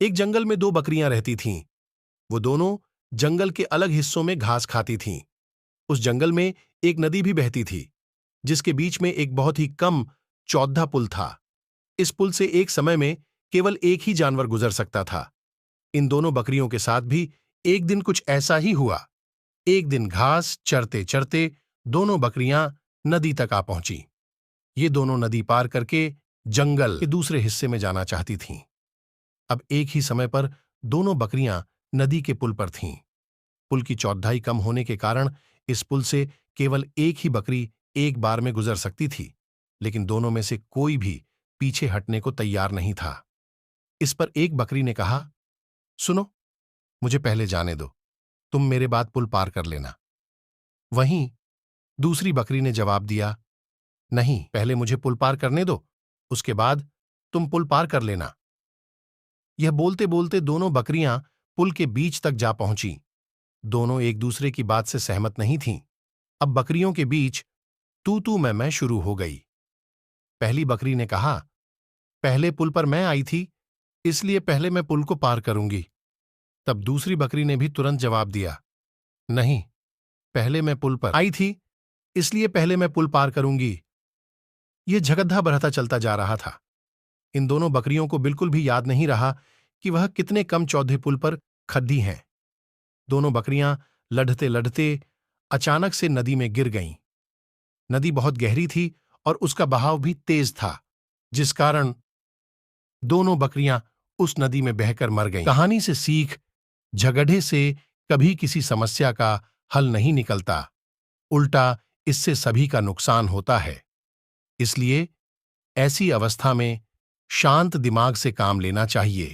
एक जंगल में दो बकरियां रहती थीं। वो दोनों जंगल के अलग हिस्सों में घास खाती थीं। उस जंगल में एक नदी भी बहती थी, जिसके बीच में एक बहुत ही कम चौड़ा पुल था। इस पुल से एक समय में केवल एक ही जानवर गुजर सकता था। इन दोनों बकरियों के साथ भी एक दिन कुछ ऐसा ही हुआ। एक दिन घास चरते चरते दोनों बकरियां नदी तक आ पहुंची। ये दोनों नदी पार करके जंगल के दूसरे हिस्से में जाना चाहती थीं। अब एक ही समय पर दोनों बकरियां नदी के पुल पर थीं। पुल की चौड़ाई कम होने के कारण इस पुल से केवल एक ही बकरी एक बार में गुजर सकती थी, लेकिन दोनों में से कोई भी पीछे हटने को तैयार नहीं था। इस पर एक बकरी ने कहा, सुनो, मुझे पहले जाने दो, तुम मेरे बाद पुल पार कर लेना। वहीं दूसरी बकरी ने जवाब दिया, नहीं, पहले मुझे पुल पार करने दो, उसके बाद तुम पुल पार कर लेना। यह बोलते बोलते दोनों बकरियां पुल के बीच तक जा पहुंची। दोनों एक दूसरे की बात से सहमत नहीं थीं। अब बकरियों के बीच तू तू मैं शुरू हो गई। पहली बकरी ने कहा, पहले पुल पर मैं आई थी, इसलिए पहले मैं पुल को पार करूंगी। तब दूसरी बकरी ने भी तुरंत जवाब दिया, नहीं, पहले मैं पुल पर आई थी, इसलिए पहले मैं पुल पार करूंगी। यह झगड़ा बढ़ता चलता जा रहा था। इन दोनों बकरियों को बिल्कुल भी याद नहीं रहा कि वह कितने कम चौधे पुल पर खड़ी हैं। दोनों बकरियां लड़ते लड़ते अचानक से नदी में गिर गईं। नदी बहुत गहरी थी और उसका बहाव भी तेज था, जिस कारण दोनों बकरियां उस नदी में बहकर मर गईं। कहानी से सीख, झगड़े से कभी किसी समस्या का हल नहीं निकलता, उल्टा इससे सभी का नुकसान होता है। इसलिए ऐसी अवस्था में शांत दिमाग से काम लेना चाहिए।